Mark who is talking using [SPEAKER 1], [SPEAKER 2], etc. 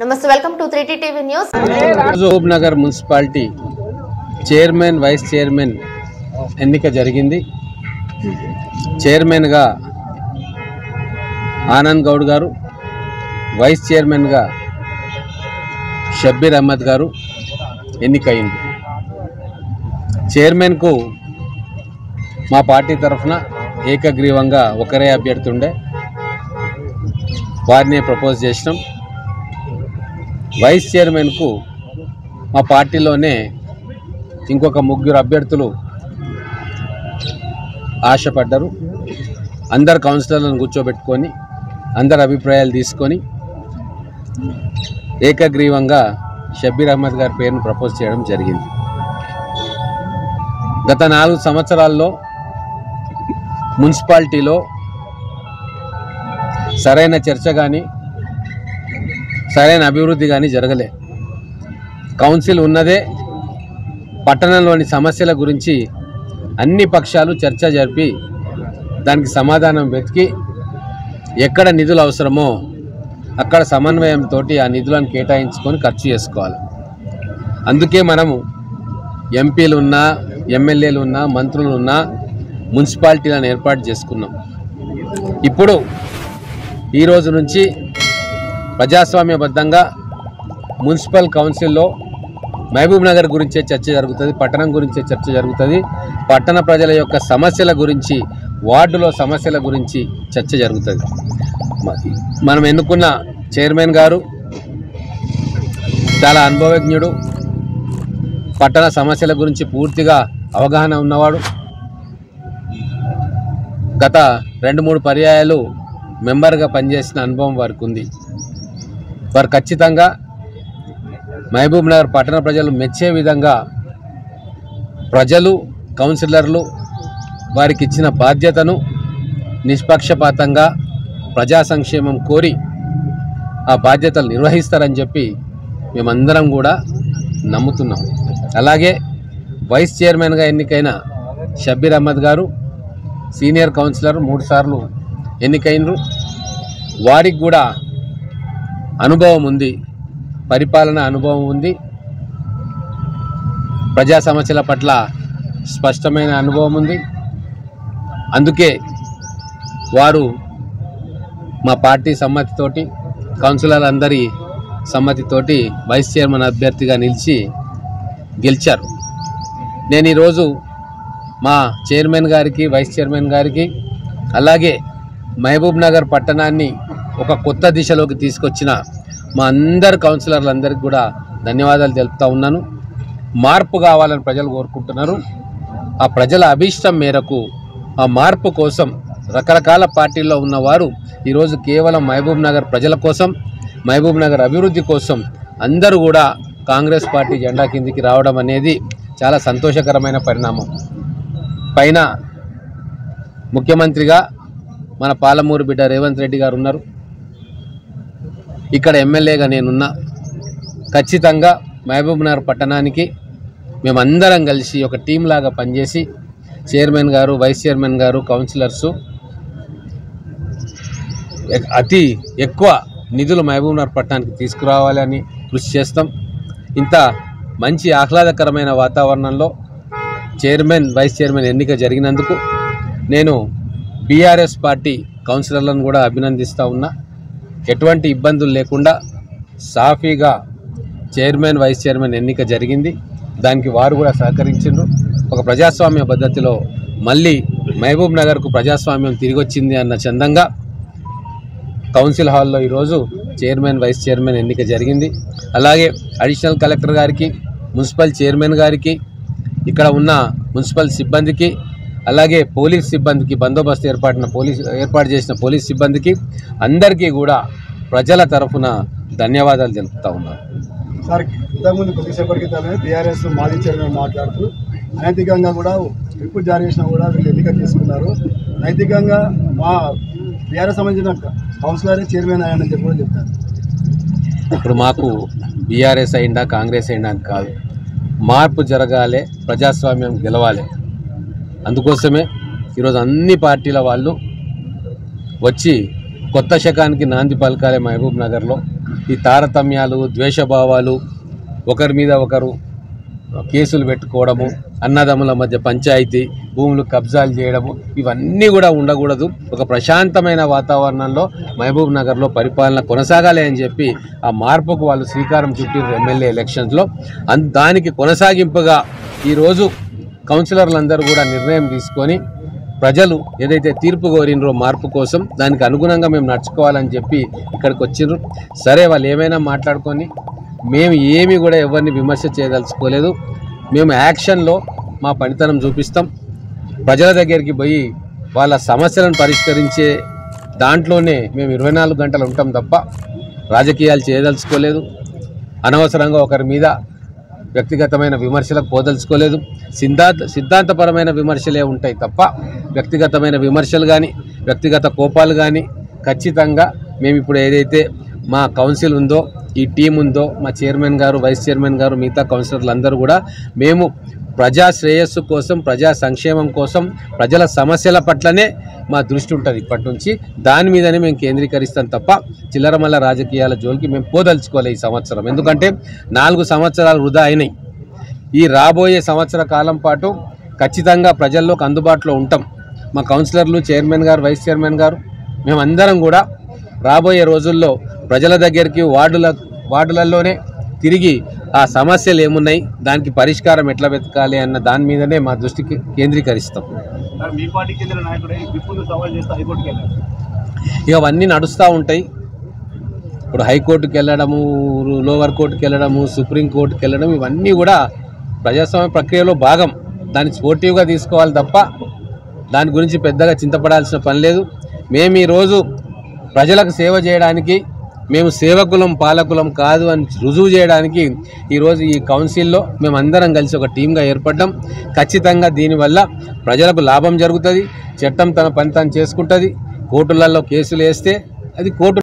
[SPEAKER 1] నమస్తే, welcome to 3T TV news.
[SPEAKER 2] Mahabub Nagar municipality chairman vice chairman ఎన్నిక జరిగింది. చైర్మన్గా ఆనంద్ గౌడ్ గారు, వైస్ చైర్మన్గా షబ్బీర్ అహ్మద్ గారు ఎన్నికయింది. చైర్మన్కు మా పార్టీ తరఫున ఏకగ్రీవంగా ఒకరే అభ్యర్థి ఉండే, వారిని ప్రపోజ్ చేసినాం. వైస్ చైర్మన్కు మా పార్టీలోనే ఇంకొక 3 అభ్యర్థులు ఆశపడ్డారు. అందరు కౌన్సిలర్లను కూర్చోబెట్టుకొని అందరి అభిప్రాయాలు తీసుకొని ఏకగ్రీవంగా షబ్బీర్ అహ్మద్ గారి పేరును ప్రపోజ్ చేయడం జరిగింది. గత 4 సంవత్సరాల్లో మున్సిపాలిటీలో సరైన చర్చ కానీ సరైన అభివృద్ధి కానీ జరగలే. కౌన్సిల్ ఉన్నదే పట్టణంలోని సమస్యల గురించి అన్ని పక్షాలు చర్చ జరిపి దానికి సమాధానం వెతికి ఎక్కడ నిధులు అవసరమో అక్కడ సమన్వయంతో ఆ నిధులను కేటాయించుకొని ఖర్చు చేసుకోవాలి. అందుకే మనము ఎంపీలు ఉన్నా, ఎమ్మెల్యేలు ఉన్నా, మంత్రులు ఉన్నా మున్సిపాలిటీలను ఏర్పాటు చేసుకున్నాం. ఇప్పుడు ఈరోజు నుంచి ప్రజాస్వామ్యబద్ధంగా మున్సిపల్ కౌన్సిల్లో మహబూబ్ నగర్ గురించే చర్చ జరుగుతుంది, పట్టణం గురించే చర్చ జరుగుతుంది. పట్టణ ప్రజల యొక్క సమస్యల గురించి, వార్డులో సమస్యల గురించి చర్చ జరుగుతుంది. మనం ఎన్నుకున్న చైర్మన్ గారు చాలా అనుభవజ్ఞుడు, పట్టణ సమస్యల గురించి పూర్తిగా అవగాహన ఉన్నవాడు. గత 2-3 పర్యాయాలు మెంబర్గా పనిచేసిన అనుభవం వారికి ఉంది. వారు ఖచ్చితంగా మహబూబ్ నగర్ పట్టణ ప్రజలు మెచ్చే విధంగా ప్రజలు, కౌన్సిలర్లు వారికి ఇచ్చిన బాధ్యతను నిష్పక్షపాతంగా ప్రజా సంక్షేమం కోరి ఆ బాధ్యతలు నిర్వహిస్తారని చెప్పి మేమందరం కూడా నమ్ముతున్నాం. అలాగే వైస్ చైర్మన్గా ఎన్నికైన షబ్బీర్ అహ్మద్ గారు సీనియర్ కౌన్సిలర్, 3 సార్లు ఎన్నికైనరు. వారికి కూడా అనుభవం ఉంది, పరిపాలన అనుభవం ఉంది, ప్రజా సమస్యల పట్ల స్పష్టమైన అనుభవం ఉంది. అందుకే వారు మా పార్టీ సమ్మతితోటి, కౌన్సిలర్లందరి సమ్మతితోటి వైస్ చైర్మన్ అభ్యర్థిగా నిలిచి గెలిచారు. నేను ఈరోజు మా చైర్మన్ గారికి, వైస్ చైర్మన్ గారికి, అలాగే మహబూబ్ నగర్ పట్టణాన్ని ఒక కొత్త దిశలోకి తీసుకొచ్చిన మా అందరు కౌన్సిలర్లందరికీ కూడా ధన్యవాదాలు తెలుపుతూ ఉన్నాను. మార్పు కావాలని ప్రజలు కోరుకుంటున్నారు. ఆ ప్రజల అభీష్టం మేరకు, ఆ మార్పు కోసం రకరకాల పార్టీల్లో ఉన్నవారు ఈరోజు కేవలం మహబూబ్ నగర్ ప్రజల కోసం, మహబూబ్ నగర్ అభివృద్ధి కోసం అందరూ కూడా కాంగ్రెస్ పార్టీ జెండా కిందికి రావడం అనేది చాలా సంతోషకరమైన పరిణామం. పైన ముఖ్యమంత్రిగా మన పాలమూరు బిడ్డ రేవంత్ రెడ్డి గారు ఉన్నారు, ఇక్కడ ఎమ్మెల్యేగా నేనున్నా. ఖచ్చితంగా మహబూబ్ నగర్ పట్టణానికి మేమందరం కలిసి ఒక టీం లాగా పనిచేసి చైర్మన్ గారు, వైస్ చైర్మన్ గారు, కౌన్సిలర్సు అతి ఎక్కువ నిధులు మహబూబ్ నగర్ పట్టణానికి తీసుకురావాలని కృషి చేస్తాం. ఇంత మంచి ఆహ్లాదకరమైన వాతావరణంలో చైర్మన్, వైస్ చైర్మన్ ఎన్నిక జరిగినందుకు నేను బీఆర్ఎస్ పార్టీ కౌన్సిలర్లను కూడా అభినందిస్తూ ఉన్నా. ఎటువంటి ఇబ్బందులు లేకుండా సాఫీగా చైర్మన్, వైస్ చైర్మన్ ఎన్నిక జరిగింది. దానికి వారు కూడా సహకరించారు. ఒక ప్రజాస్వామ్య పద్ధతిలో మళ్ళీ మహబూబ్ నగర్కు ప్రజాస్వామ్యం తిరిగి వచ్చింది అన్న చందంగా కౌన్సిల్ హాల్లో ఈరోజు చైర్మన్, వైస్ చైర్మన్ ఎన్నిక జరిగింది. అలాగే అడిషనల్ కలెక్టర్ గారికి, మున్సిపల్ చైర్మన్ గారికి, ఇక్కడ ఉన్న మున్సిపల్ సిబ్బందికి, అలాగే పోలీస్ సిబ్బందికి, బందోబస్తు ఏర్పాటు చేసిన పోలీస్ సిబ్బందికి అందరికీ కూడా ప్రజల తరఫున ధన్యవాదాలు తెలుపుతా ఉన్నాను.
[SPEAKER 3] సార్, ఇంతకుముందు కొద్దిసేపటి క్రితమే బీఆర్ఎస్ మాజీ చైర్మన్ మాట్లాడుతూ నైతికంగా కూడా రిపోర్ట్ జారీ చేసినా కూడా వీళ్ళు ఎన్నిక తీసుకున్నారు, నైతికంగా మా బీఆర్ఎస్ సంబంధించిన కౌన్సిలరే చైర్మన్ అయ్యానని చెప్పి కూడా చెప్తారు.
[SPEAKER 2] ఇప్పుడు మాకు బీఆర్ఎస్ అయిందా, కాంగ్రెస్ అయిందా అని కాదు, మార్పు జరగాలి, ప్రజాస్వామ్యం గెలవాలి. అందుకోసమే ఈరోజు అన్ని పార్టీల వాళ్ళు వచ్చి కొత్త శకానికి నాంది పలకాలి మహబూబ్ నగర్లో. ఈ తారతమ్యాలు, ద్వేషభావాలు, ఒకరి మీద ఒకరు కేసులు పెట్టుకోవడము, అన్నదమ్ముల మధ్య పంచాయతీ, భూములు కబ్జాలు చేయడము, ఇవన్నీ కూడా ఉండకూడదు. ఒక ప్రశాంతమైన వాతావరణంలో మహబూబ్ నగర్లో పరిపాలన కొనసాగాలి అని చెప్పి ఆ మార్పుకు వాళ్ళు శ్రీకారం చుట్టారు ఎమ్మెల్యే ఎలక్షన్స్లో. దానికి కొనసాగింపుగా ఈరోజు కౌన్సిలర్లందరూ కూడా నిర్ణయం తీసుకొని ప్రజలు ఏదైతే తీర్పు కోరినరో మార్పు కోసం దానికి అనుగుణంగా మేము నడుచుకోవాలని చెప్పి ఇక్కడికి వచ్చిండ్రు. సరే, వాళ్ళు ఏమైనా మాట్లాడుకొని మేము ఏమీ కూడా ఎవరిని విమర్శ చేయదలుచుకోలేదు. మేము యాక్షన్లో మా పనితనం చూపిస్తాం. ప్రజల దగ్గరికి పోయి వాళ్ళ సమస్యలను పరిష్కరించే దాంట్లోనే మేము 24 గంటలు ఉంటాం తప్ప రాజకీయాలు చేయదలుచుకోలేదు. అనవసరంగా ఒకరి మీద వ్యక్తిగతమైన విమర్శలకు పోదలుచుకోలేదు. సిద్ధాంతపరమైన విమర్శలే ఉంటాయి తప్ప వ్యక్తిగతమైన విమర్శలు కానీ వ్యక్తిగత కోపాలు కానీ ఖచ్చితంగా మేము ఇప్పుడు ఏదైతే మా కౌన్సిల్ ఉందో, ఈ టీం ఉందో, మా చైర్మన్ గారు, వైస్ చైర్మన్ గారు, మిగతా కౌన్సిలర్లు అందరూ కూడా మేము ప్రజా శ్రేయస్సు కోసం, ప్రజా సంక్షేమం కోసం, ప్రజల సమస్యల పట్లనే మా దృష్టి ఉంటుంది ఇప్పటి నుంచి. దాని మీదనే మేము కేంద్రీకరిస్తాం తప్ప చిల్లరమల్ల రాజకీయాల జోలికి మేము పోదలుచుకోవాలి ఈ సంవత్సరం. ఎందుకంటే 4 సంవత్సరాలు వృధా అయినాయి. ఈ రాబోయే సంవత్సర కాలం పాటు ఖచ్చితంగా ప్రజల్లోకి అందుబాటులో ఉంటాం. మా కౌన్సిలర్లు, చైర్మన్ గారు, వైస్ చైర్మన్ గారు, మేమందరం కూడా రాబోయే రోజుల్లో ప్రజల దగ్గరికి వార్డులలోనే తిరిగి ఆ సమస్యలు ఏమున్నాయి, దానికి పరిష్కారం ఎట్లా వెతకాలి అన్న దాని మీదనే మా దృష్టికి కేంద్రీకరిస్తాం. ఇక అవన్నీ నడుస్తూ ఉంటాయి. ఇప్పుడు హైకోర్టుకి వెళ్ళడము, లోవర్ కోర్టుకి వెళ్ళడము, సుప్రీంకోర్టుకి వెళ్ళడం, ఇవన్నీ కూడా ప్రజాస్వామ్య ప్రక్రియలో భాగం. దాన్ని స్పోర్టివ్గా తీసుకోవాలి తప్ప దాని గురించి పెద్దగా చింతపడాల్సిన పని లేదు. మేము ఈరోజు ప్రజలకు సేవ చేయడానికి, మేము సేవకులం పాలకులం కాదు అని రుజువు చేయడానికి ఈరోజు ఈ కౌన్సిల్లో మేమందరం కలిసి ఒక టీంగా ఏర్పడ్డాం. ఖచ్చితంగా దీనివల్ల ప్రజలకు లాభం జరుగుతుంది. చట్టం తన పని తాను చేసుకుంటుంది. కోర్టులలో కేసులు వేస్తే అది కోర్టు